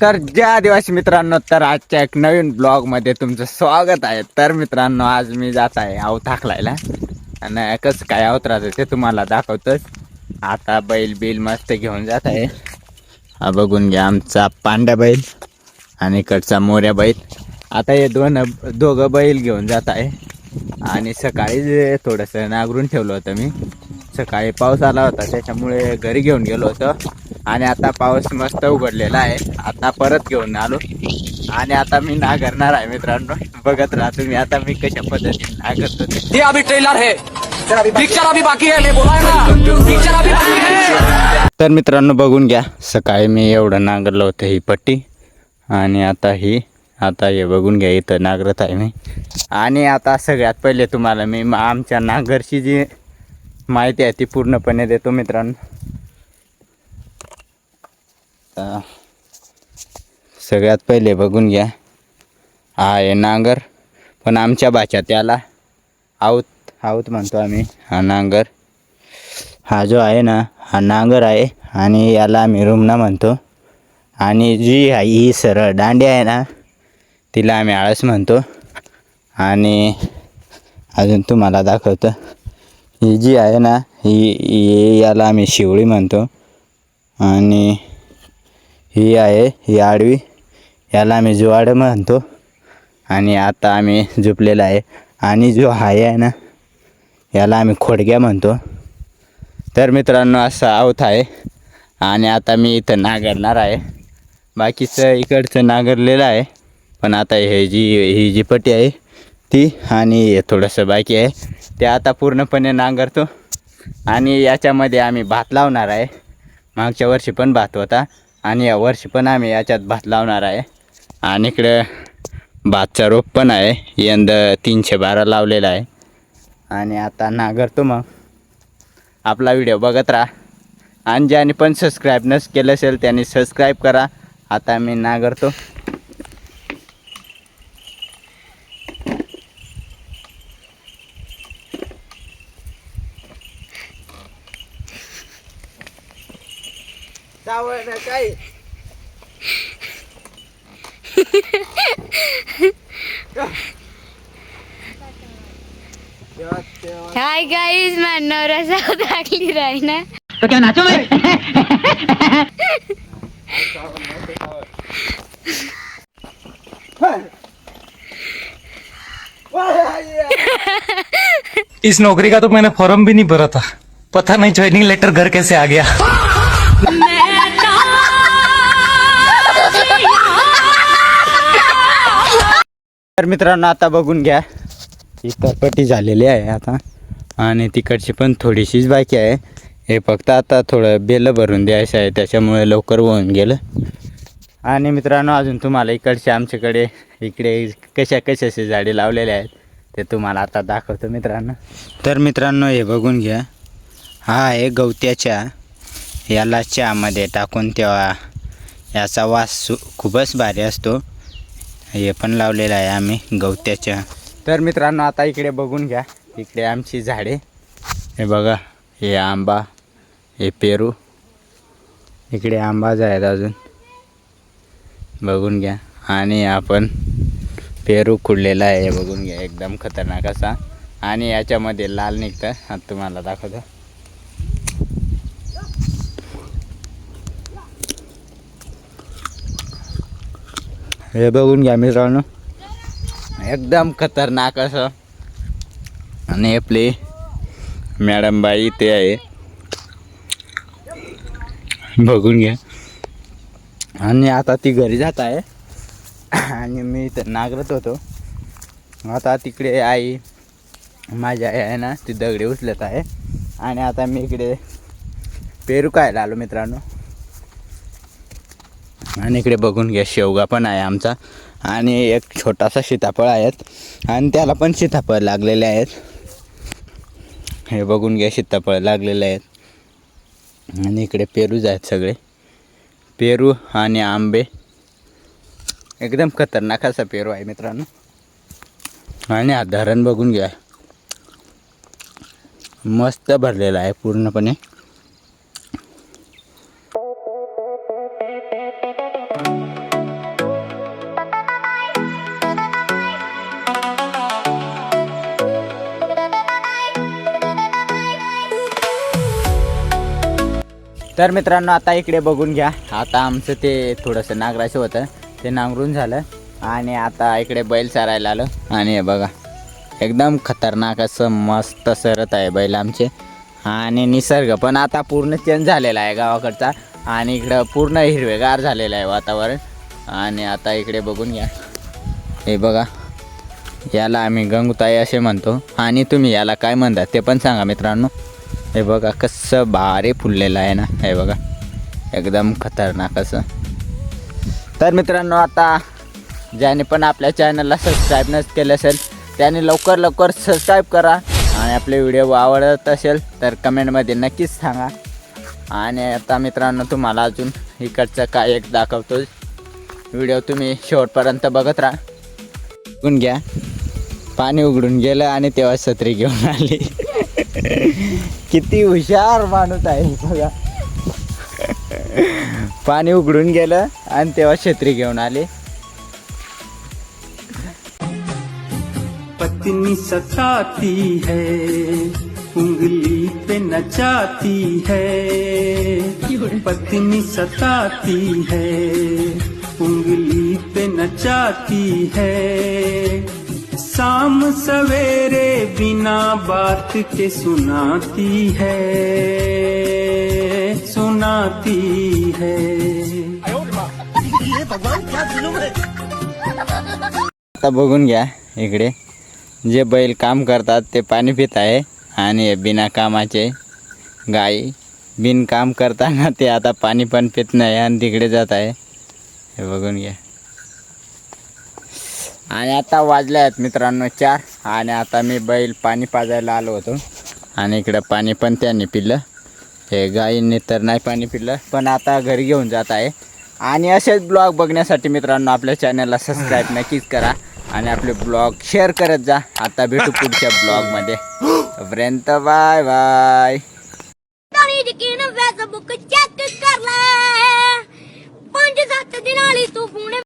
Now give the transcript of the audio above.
तर जय आदिवासी मित्रांनो, तर आजच्या एक नवीन ब्लॉग मध्ये तुमचं स्वागत आहे. तर मित्रांनो, आज मी जात आहे आवत हाकलायला आणि कसं काय आवत राहतं ते तुम्हाला दाखवतोच. आता बैल बिल मस्त घेऊन जात आहे. हा बघून घ्या, आमचा पांड्या बैल आणि इकडचा मोऱ्या बैल. आता हे दोघं बैल घेऊन जात आहे. आणि सकाळी थोडंसं नांगरून ठेवलं होतं मी. सकाळी पाऊस आला होता त्याच्यामुळे घरी घेऊन गेलो होतो. आणि आता पाऊस मस्त उघडलेला आहे. आता परत घेऊन आलो आणि आता मी नांगरणार आहे मित्रांनो. बघत राहा तुम्ही आता मी कशा पद्धतीने नांगरतो ते. ये अभी ट्रेलर है, पिक्चर अभी बाकी है. मैं बोला है ना, पिक्चर अभी बाकी है. तर मित्रांनो बघून घ्या, सकाळी मी एवढं नांगरलं होतं ही पट्टी आणि आता हे बघून घ्या, इथं नांगरत आहे मी. आणि आता सगळ्यात पहिले तुम्हाला मी आमच्या नांगरची जी माहिती आहे ती पूर्णपणे देतो मित्रांनो. सगळ्यात पहिले बघून घ्या, हा आहे नांगर, पण आमच्या भाषेत त्याला आऊत म्हणतो आम्ही. हा नांगर, हा जो आहे ना हा नांगर आहे आणि याला आम्ही रुमणा म्हणतो. आणि जी ही सरळ दांडी आहे ना तिला आम्ही आळस म्हणतो. आणि अजून तुम्हाला दाखवतो, ही जी आहे ना ही याला आम्ही शिवळी म्हणतो. आणि ही आहे ही आडवी, याला आम्ही जुवाड म्हणतो. आणि आता आम्ही झुपलेला आहे. आणि जो आहे ना याला आम्ही खोडग्या म्हणतो. तर मित्रांनो असं आवत आहे. आणि आता मी इथं नांगरणार आहे. बाकीचं इकडचं नांगरलेलं आहे, पण आता ही जी पट्टी आहे ती आणि हे थोडंसं बाकी आहे ते आता पूर्णपणे नांगरतो. आणि याच्यामध्ये आम्ही भात लावणार आहे. मागच्या वर्षी पण भात होता आणि या वर्षी पण आम्ही याच्यात भात लावणार आहे. आणि इकडे भातचा रोप पण आहे, यंदा 312 लावलेला आहे. आणि आता नांगरतो. मग आपला व्हिडिओ बघत राहा. आणि ज्याने पण सबस्क्राईब नस केलं असेल त्यांनी सबस्क्राईब करा. आता मी नांगरतो. काय हाय गाइस, मैं नौरा साउथ आखली रही ना. तो क्या नाचो मैं? इस नौकरी का तो मैंने फॉर्म भी नहीं भरा था, पता नहीं ज्वाइनिंग लेटर घर कैसे आ गया. तर मित्रांनो आता बघून घ्या, इथं पट्टी झालेली आहे आता. आणि तिकडची पण थोडीशीच बाकी आहे. हे फक्त आता थोडं बेलं भरून द्यायचं आहे, त्याच्यामुळे लवकर होऊन गेलं. आणि मित्रांनो अजून तुम्हाला इकडचे आमच्याकडे इकडे कशाचे झाडे लावलेले आहेत ते तुम्हाला आता दाखवतो मित्रांनो. तर मित्रांनो हे बघून घ्या, हा आहे गवत्याच्या. याला चहामध्ये टाकून तेव्हा याचा वास खूपच भारी असतो. हे पण लावलेलं आहे आम्ही गवत्याच्या. तर मित्रांनो आता इकडे बघून घ्या, इकडे आमची झाडे. हे बघा, हे आंबा, हे पेरू, इकडे आंबाच आहेत अजून बघून घ्या. आणि आपण पेरू खुडलेला आहे, हे बघून घ्या, एकदम खतरनाक असा. आणि याच्यामध्ये लाल निघतं, आता तुम्हाला दाखवतो. हे बघून घ्या मित्रांनो, एकदम खतरनाक असं. आणि आपली मॅडम बाई ते आहे, बघून घ्या. आणि आता ती घरी जात आहे आणि मी इथं नांगरत होतो. आता तिकडे आई, माझी आई आहे ना, ती दगडे उचलत आहे. आणि आता मी इकडे पेरू खायला आलो मित्रांनो. आणि इकडे बघून घ्या, शेवगा पण आहे आमचा. आणि एक छोटासा सीताफळ आहेत आणि त्याला पण सीताफळ लागलेले आहेत. हे बघून घ्या, सीताफळ लागलेले आहेत. आणि इकडे पेरूच आहेत सगळे, पेरू आणि आंबे. एकदम खतरनाक असा पेरू आहे मित्रांनो. आणि हा धरण बघून घ्या, मस्त भरलेला आहे पूर्णपणे. तर मित्रांनो आता इकडे बघून घ्या. आता आमचं ते थोडंसं नांगराचं होतं ते नांगरून झालं आणि आता इकडे बैल चरायला आलो. आणि हे बघा एकदम खतरनाक असं मस्त सरत आहे बैल आमचे. आणि निसर्ग पण आता पूर्ण चेंज झालेला आहे गावाकडचा आणि इकडं पूर्ण हिरवेगार झालेलं आहे वातावरण. आणि आता इकडे बघून घ्या. हे बघा याला आम्ही गंगूताई असे म्हणतो आणि तुम्ही याला काय म्हणता ते पण सांगा मित्रांनो. हे बघा कसं भारी फुललेलं आहे ना. हे बघा एकदम खतरनाक असं. तर मित्रांनो आता ज्याने पण आपल्या चॅनलला सबस्क्राईब नस केलं असेल त्याने लवकर सबस्क्राईब करा. आणि आपले व्हिडिओ आवडत असेल तर कमेंटमध्ये नक्कीच सांगा. आणि आता मित्रांनो तुम्हाला अजून इकडचं काय एक दाखवतो. व्हिडिओ तुम्ही शेवटपर्यंत बघत राहा. बघून घ्या पाणी उघडून गेलं आणि तेव्हा छत्री घेऊन आली. किती हुशार माणूस आहे बघा. पाणी उघडून गेलं आणि तेव्हा छत्री घेऊन आली. पत्नी सताती है उंगली पे नचाती है, पत्नी सताती है उंगली पे नचाती है, शाम सवेरे बिना बात के सुनाती है आता बघून घ्या इकडे जे बैल काम करतात ते पाणी पित आहे आणि बिना कामाचे गाई बिन काम करताना ते आता पाणी पण पित नाही आणि तिकडे जात आहे. हे बघून घ्या. आणि आता वाजले आहेत मित्रांनो 4 आणि आता मी बैल पाणी पाजायला आलो होतो आणि इकडं पाणी पण त्यांनी पिलं. हे गाईंनी तर नाही पाणी पिलं पण आता घरी घेऊन जात आहे. आणि असेच ब्लॉग बघण्यासाठी मित्रांनो आपल्या चॅनलला सबस्क्राईब नक्कीच करा आणि आपले ब्लॉग शेअर करत जा. आता भेटू पुढच्या ब्लॉगमध्ये. तोपर्यंत बाय बाय. Facebook ਚੈੱਕ ਕਰ ਲੈ 5-7 ਦਿਨਾਂ ਲਈ ਤੂੰ ਫੋਨ